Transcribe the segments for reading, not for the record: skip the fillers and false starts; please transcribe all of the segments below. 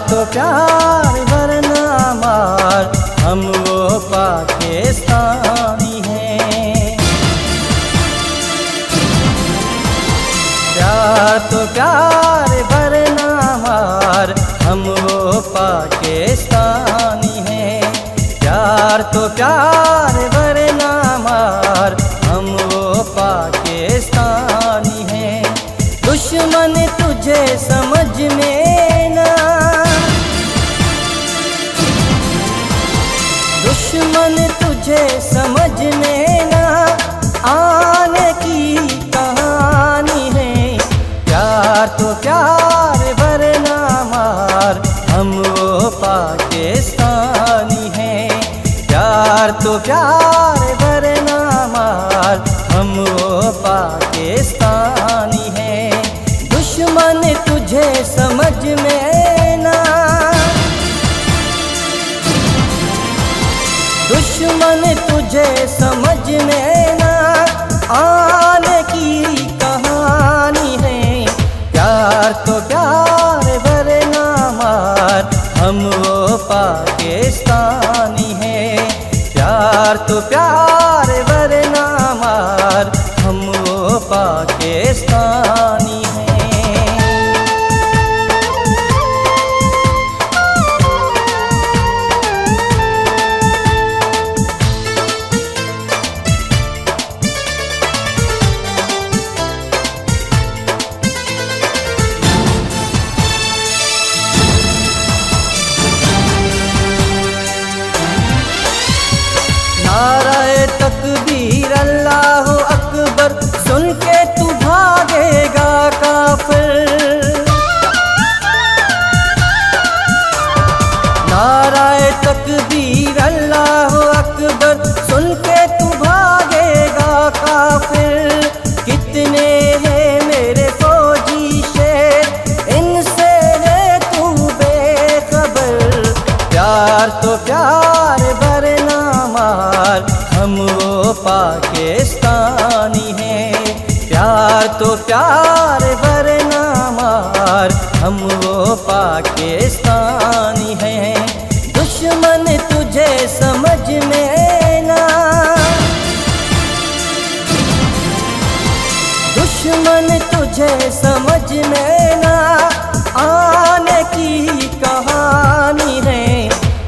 तो प्यार वरना मार, हम वो पाकिस्तानी हैं। प्यार तो प्यार वरना मार, हम वो पाकिस्तानी हैं। प्यार तो प्यार वरना मार, हम वो पाकिस्तानी हैं। दुश्मन तुझे समझ में ना, दुश्मन तुझे समझ में ना आने की कहानी है। प्यार तो प्यार वरना मार, हम वो पाकिस्तानी हैं। प्यार तो प्यार वरना मार, हम वो पाकिस्तानी हैं। दुश्मन तुझे समझ में ना, दुश्मन तुझे समझ में ना आने की कहानी है। प्यार तो प्यार वरना मार, हम वो पाकिस्तानी हैं। प्यार तो प्यार वरना मार, हम वो पाकिस्तानी हैं। नारे तकबीर अल्लाह अकबर सुन के तू भागेगा काफिर। नारे तकबीर अल्लाह अकबर सुन के तू भागेगा काफिर। कितने हैं मेरे फौजी शेर, इनसे है तू बेखबर। प्यार तो प्यार वरना मार, हम वो पाकिस्तानी हैं। प्यार तो प्यार वरना मार, हम वो पाकिस्तानी हैं। दुश्मन तुझे समझ में ना, दुश्मन तुझे समझ में ना आने की कहानी है।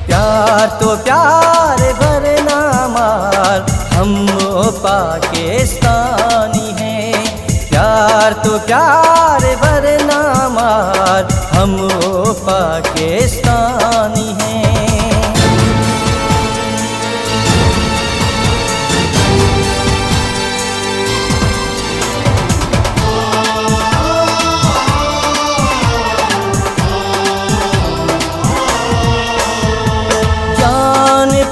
प्यार तो प्यार वरना मार, हम वो पाकिस्तानी हैं। प्यार तो प्यार वरना मार, हम वो पाकिस्तानी हैं।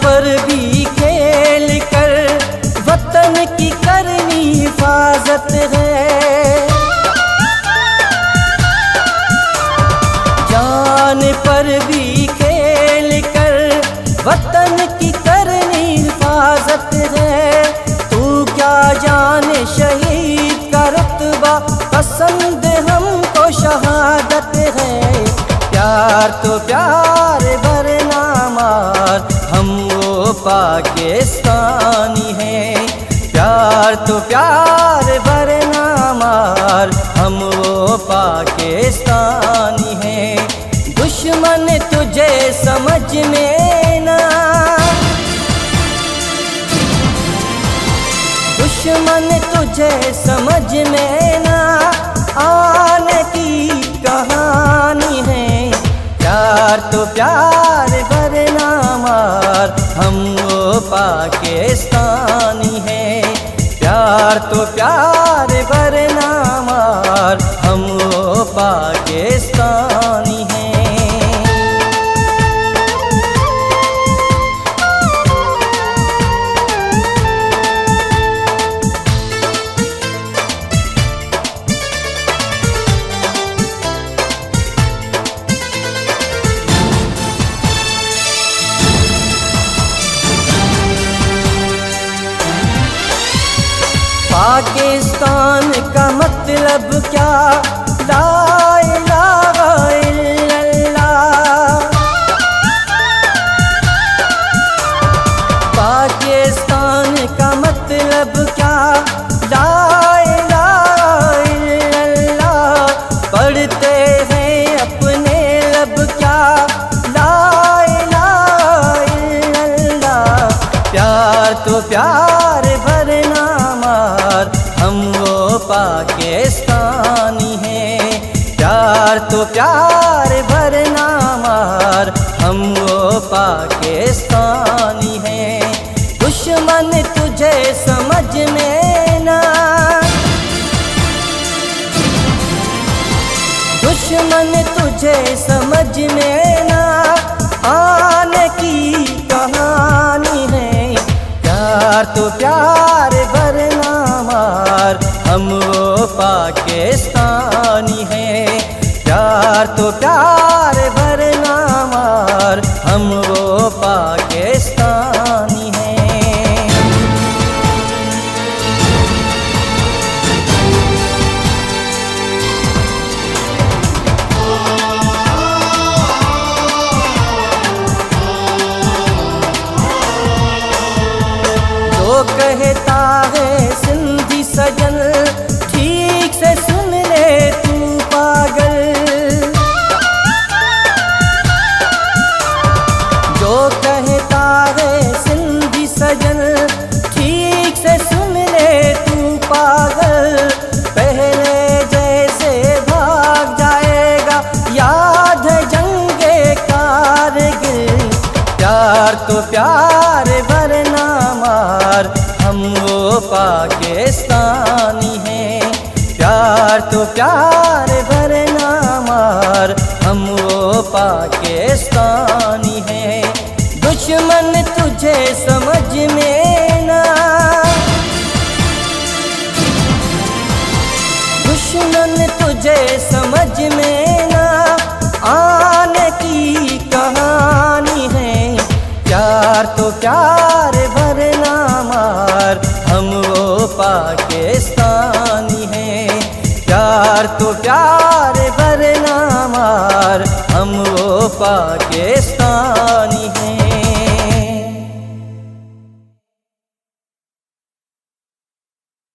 पर भी खेल कर वतन की करनी हिफाजत है। जान पर भी खेल कर वतन की करनी हिफाजत है। तू क्या जाने शहीद का रुतबा, पसंद हमको शहादत है। प्यार तो प्यार वरना मार, हम वो पाकिस्तानी हैं। प्यार तो प्यार वरना मार, हम वो पाकिस्तानी हैं। दुश्मन तुझे समझ में ना, दुश्मन तुझे समझ में ना आने की कहानी है। प्यार तो प्यार वरना मार, हम वो पाकिस्तानी हैं। प्यार तो प्यार वरना मार, हम वो पाकिस्तानी हैं। पाकिस्तान का मतलब क्या? ला इलाहा इल्लल्लाह। प्यार भरना मार, हम वो पाकिस्तानी हैं। प्यार तो प्यार भरना मार, हम वो पाकिस्तानी हैं। दुश्मन तुझे समझ में ना, दुश्मन तुझे समझ में ना आने की कहानी है। प्यार तो प्यार भरना मार, हम वो पाकिस्तानी हैं। प्यार तो प्यार भरना मार, हम वो पाकिस्तानी हैं। जो कहता है सिंधी सजन, ठीक से सुन ले तू पागल। जो कहता है सिंधी सजन, ठीक से सुन ले तू पागल। पहले जैसे भाग जाएगा, याद है जंगे कारगिल। प्यार तो प्यार भरना मार, हम वो पाकिस्तानी हैं। प्यार तो प्यार भरना मार, हम वो पाकिस्तानी हैं। दुश्मन तुझे समझ में ना, दुश्मन तुझे समझ में ना आने की कहानी है। प्यार तो प्यार भरना मार, हम वो पाकिस्तानी हैं। प्यार तो प्यार भरना मार, हम वो पाकिस्तानी